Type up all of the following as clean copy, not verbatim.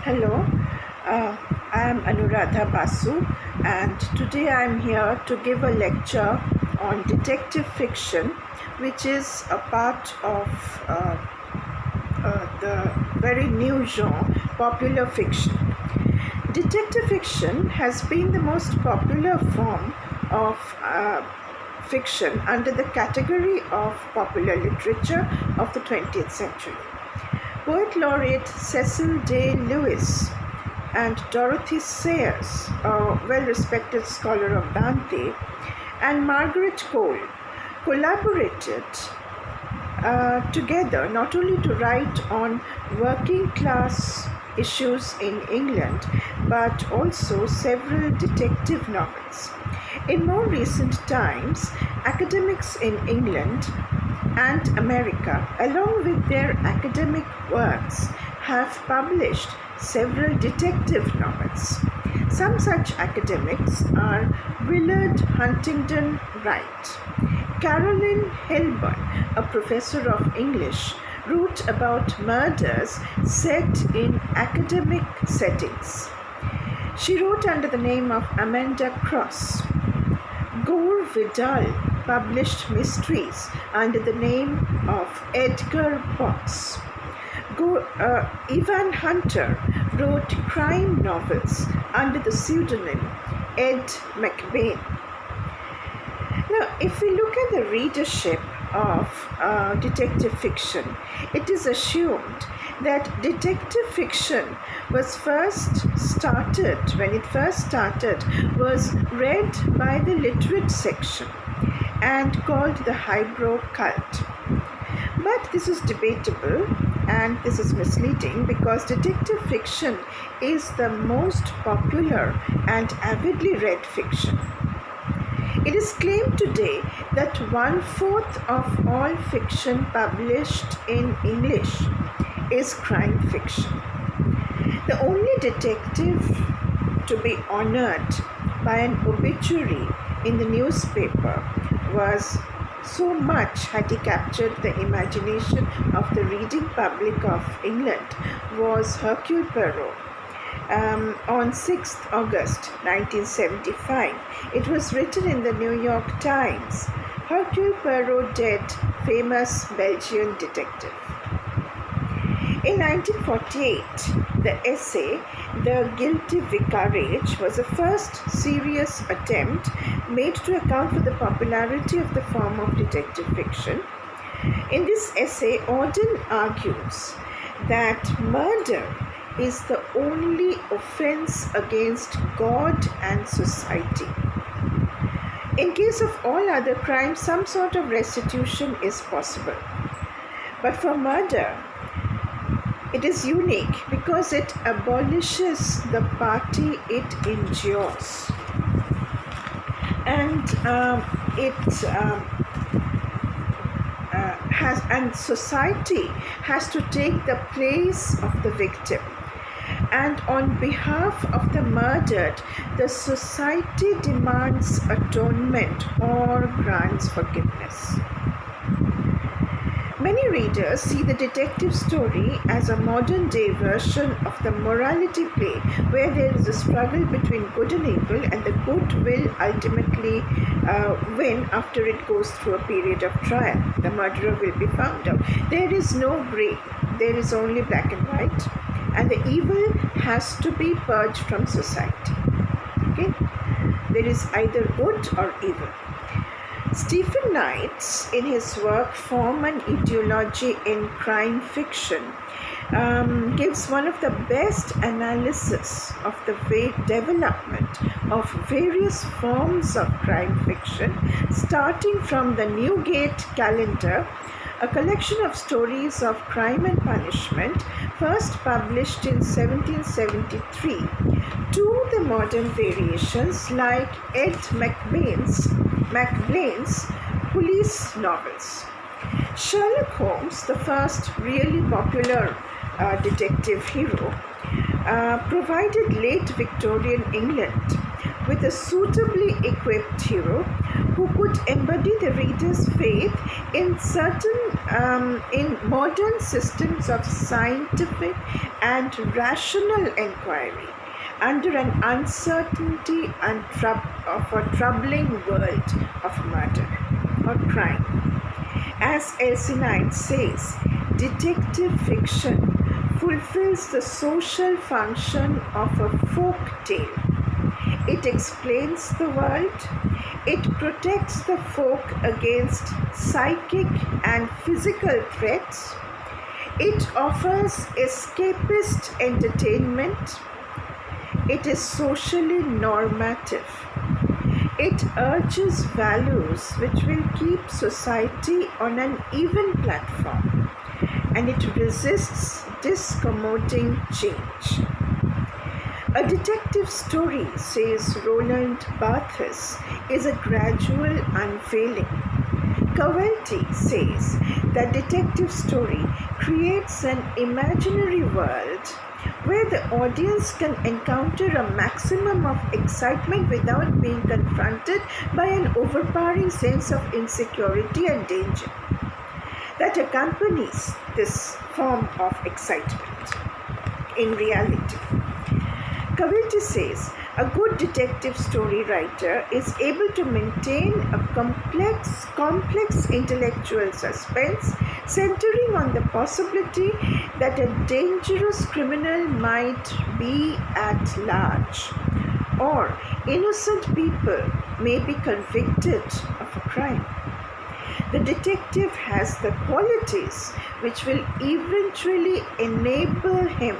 Hello, I am Anuradha Basu, and today I am here to give a lecture on detective fiction, which is a part of the very new genre, popular fiction. Detective fiction has been the most popular form of fiction under the category of popular literature of the 20th century. Poet laureate Cecil Day Lewis and Dorothy Sayers, a well-respected scholar of Dante, and Margaret Cole collaborated together not only to write on working class issues in England but also several detective novels. In more recent times, academics in England and America, along with their academic works, have published several detective novels. Some such academics are Willard Huntington Wright. Caroline Hilburn, a professor of English, wrote about murders set in academic settings. She wrote under the name of Amanda Cross. Gore Vidal published mysteries under the name of Edgar Potts. Ivan Hunter wrote crime novels under the pseudonym Ed McBain. Now, if we look at the readership of detective fiction, it is assumed that detective fiction was when it first started, was read by the literate section and called the highbrow cult. But this is debatable and this is misleading because detective fiction is the most popular and avidly read fiction. It is claimed today that 1/4 of all fiction published in English is crime fiction. The only detective to be honored by an obituary in the newspaper was so much had he captured the imagination of the reading public of England was Hercule Poirot. On 6th August 1975, it was written in the New York Times, Hercule Poirot dead, famous Belgian detective. In 1948, the essay, The Guilty Vicarage, was the first serious attempt made to account for the popularity of the form of detective fiction. In this essay, Auden argues that murder is the only offense against God and society. In case of all other crimes, some sort of restitution is possible. But for murder, it is unique because it abolishes the party it injures. And society has to take the place of the victim. And on behalf of the murdered, the society demands atonement or grants forgiveness. Many readers see the detective story as a modern-day version of the morality play, where there is a struggle between good and evil, and the good will ultimately win after it goes through a period of trial. The murderer will be found out. There is no gray. There is only black and white, and the evil has to be purged from society. Okay? There is either good or evil. Stephen Knight, in his work Form and Ideology in Crime Fiction, gives one of the best analysis of the development of various forms of crime fiction, starting from the Newgate Calendar, a collection of stories of crime and punishment, first published in 1773, to the modern variations like Ed McBain's police novels. Sherlock Holmes, the first really popular detective hero, provided late Victorian England with a suitably equipped hero who could embody the reader's faith in certain in modern systems of scientific and rational inquiry under an uncertainty and of a troubling world of murder or crime. As Elsie Knight says, detective fiction fulfills the social function of a folk tale. It explains the world. It protects the folk against psychic and physical threats. It offers escapist entertainment. It is socially normative. It urges values which will keep society on an even platform, and it resists discommoding change. A detective story, says Roland Barthes, is a gradual unveiling. Cavell says that detective story creates an imaginary world where the audience can encounter a maximum of excitement without being confronted by an overpowering sense of insecurity and danger that accompanies this form of excitement. In reality, Cavell says a good detective story writer is able to maintain a complex intellectual suspense centering on the possibility that a dangerous criminal might be at large, or innocent people may be convicted of a crime. The detective has the qualities which will eventually enable him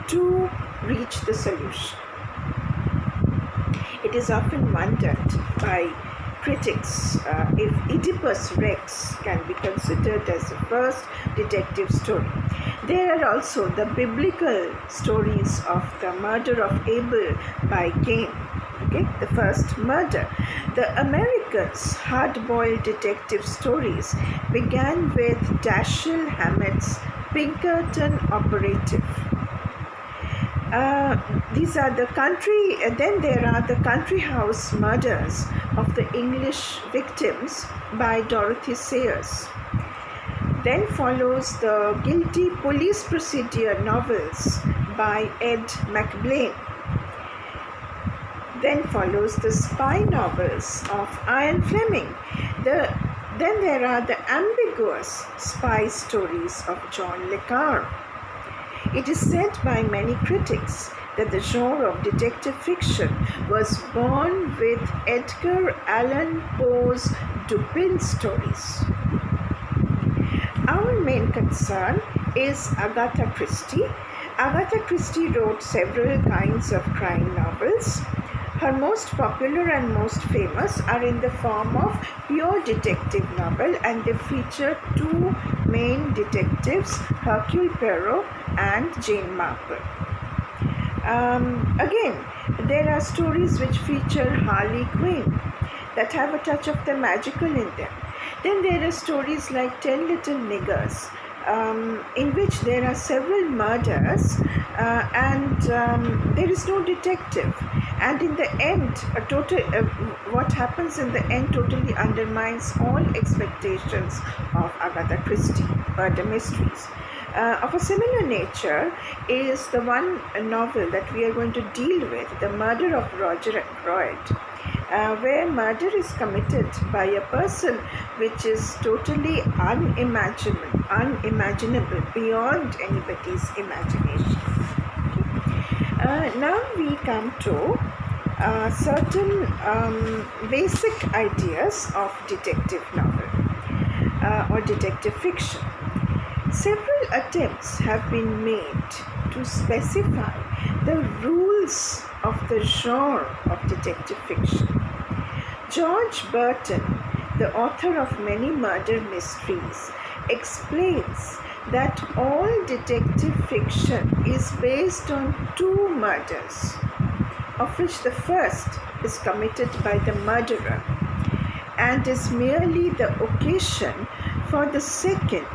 to reach the solution. It is often wondered by critics if Oedipus Rex can be considered as the first detective story. There are also the biblical stories of the murder of Abel by Cain, the first murder. The Americans' hard-boiled detective stories began with Dashiell Hammett's Pinkerton Operative. These are the country, then there are the country house murders of the English victims by Dorothy Sayers. Then follows the guilty police procedure novels by Ed McBlain. Then follows the spy novels of Ian Fleming. Then there are the ambiguous spy stories of John le Carre. It is said by many critics that the genre of detective fiction was born with Edgar Allan Poe's Dupin stories. Our main concern is Agatha Christie. Agatha Christie wrote several kinds of crime novels. Her most popular and most famous are in the form of pure detective novel, and they feature two main detectives, Hercule Poirot and Jane Marple. Again, there are stories which feature Harley Quinn that have a touch of the magical in them. Then there are stories like 10 Little Niggers, in which there are several murders and there is no detective. And in the end, what happens in the end totally undermines all expectations of Agatha Christie, murder mysteries. Of a similar nature is the one novel that we are going to deal with, The Murder of Roger Ackroyd, where murder is committed by a person which is totally unimaginable beyond anybody's imagination. Now we come to certain basic ideas of detective novel or detective fiction. Several attempts have been made to specify the rules of the genre of detective fiction. George Burton, the author of many murder mysteries, explains that all detective fiction is based on two murders, of which the first is committed by the murderer and is merely the occasion for the second,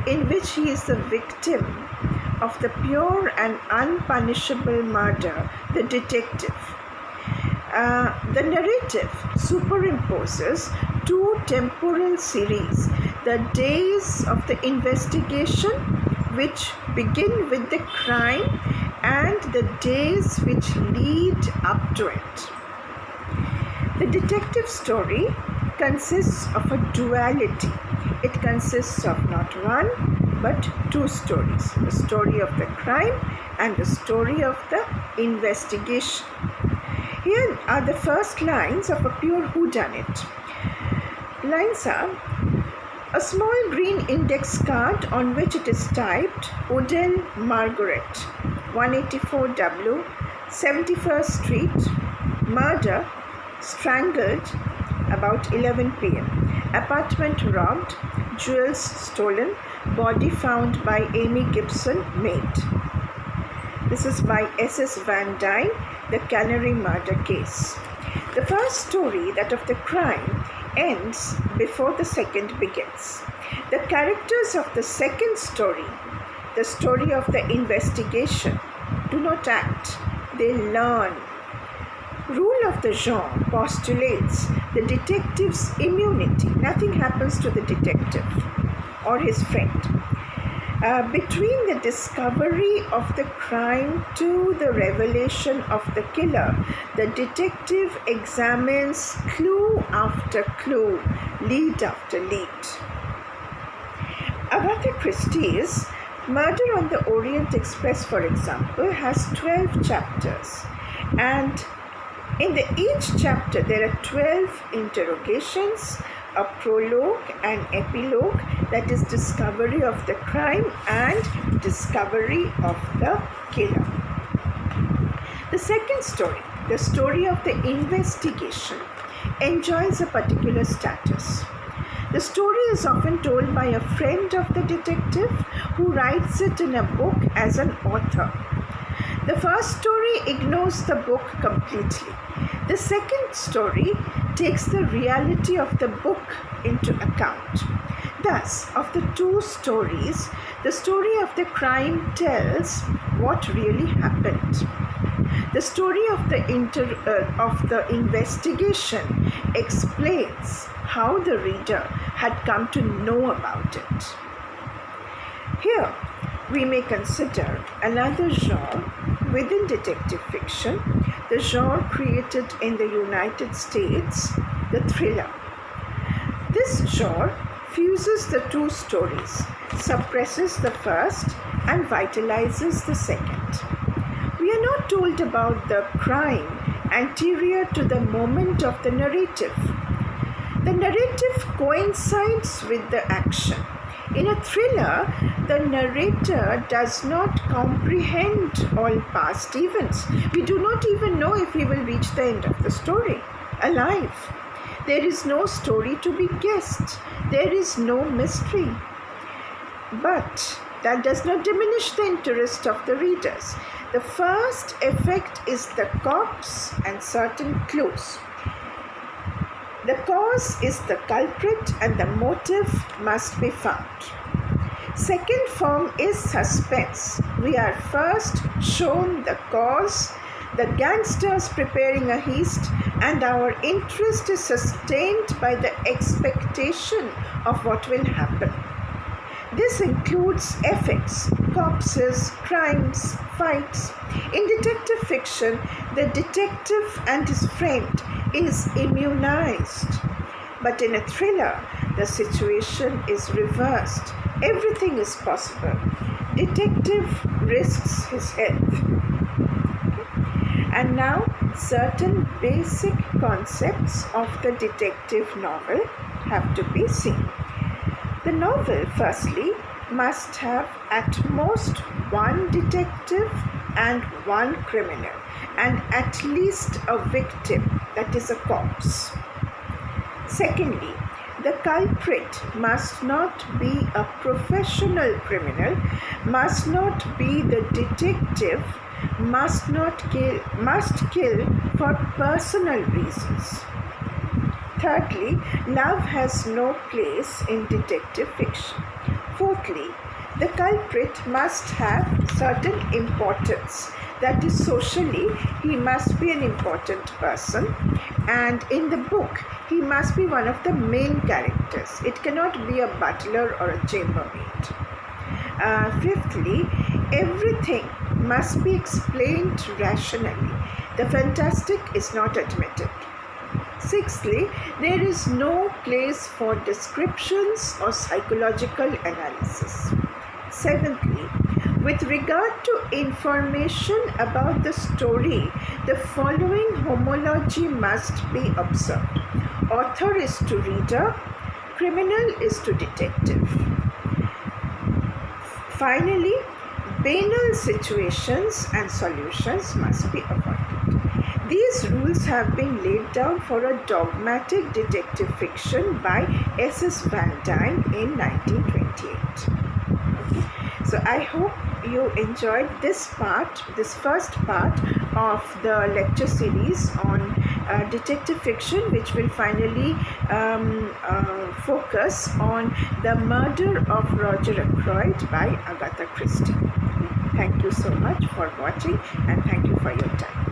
in which he is the victim of the pure and unpunishable murder, the detective. The narrative superimposes two temporal series the days of the investigation which begin with the crime and the days which lead up to it. The detective story consists of a duality. It consists of not one but two stories, the story of the crime and the story of the investigation. Here are the first lines of a pure whodunit. Lines are: a small green index card on which it is typed Odell Margaret, 184W, 71st Street, murder, strangled, about 11 p.m. Apartment robbed, jewels stolen, body found by Amy Gibson, maid. This is by S.S. Van Dyne, The Canary Murder Case. The first story, that of the crime, ends before the second begins. The characters of the second story, the story of the investigation, do not act, they learn. Rule of the genre postulates the detective's immunity. Nothing happens to the detective or his friend. Between the discovery of the crime to the revelation of the killer, the detective examines clue after clue, lead after lead. Agatha Christie's Murder on the Orient Express, for example, has 12 chapters, and in each chapter there are 12 interrogations, a prologue and epilogue, that is discovery of the crime and discovery of the killer. The second story, the story of the investigation, enjoys a particular status. The story is often told by a friend of the detective who writes it in a book as an author. The first story ignores the book completely. The second story takes the reality of the book into account. Thus, of the two stories, the story of the crime tells what really happened. The story of the investigation explains how the reader had come to know about it. Here, we may consider another genre within detective fiction, the genre created in the United States, the thriller. This genre fuses the two stories, suppresses the first, and vitalizes the second. We are not told about the crime anterior to the moment of the narrative. The narrative coincides with the action. In a thriller, the narrator does not comprehend all past events. We do not even know if he will reach the end of the story alive. There is no story to be guessed. There is no mystery. But that does not diminish the interest of the readers. The first effect is the corpse and certain clues. The cause is the culprit and the motive must be found. Second form is suspense. We are first shown the cause, the gangsters preparing a heist, and our interest is sustained by the expectation of what will happen. This includes effects, corpses, crimes, fights. In detective fiction, the detective and his friend is immunized. But in a thriller, the situation is reversed. Everything is possible. Detective risks his health. And now, certain basic concepts of the detective novel have to be seen. The novel, firstly, must have at most one detective and one criminal, and at least a victim, that is a corpse. Secondly, the culprit must not be a professional criminal, must not be the detective, must kill for personal reasons. Thirdly, love has no place in detective fiction. Fourthly, the culprit must have certain importance. That is, socially, he must be an important person. And in the book, he must be one of the main characters. It cannot be a butler or a chambermaid. Fifthly, everything must be explained rationally. The fantastic is not admitted. Sixthly, there is no place for descriptions or psychological analysis. Seventhly, with regard to information about the story, the following homology must be observed. Author is to reader, criminal is to detective. Finally, banal situations and solutions must be avoided. These rules have been laid down for a dogmatic detective fiction by S.S. Van Dyne in 1928. So I hope you enjoyed this first part of the lecture series on detective fiction, which will finally focus on The Murder of Roger Ackroyd by Agatha Christie. Thank you so much for watching, and thank you for your time.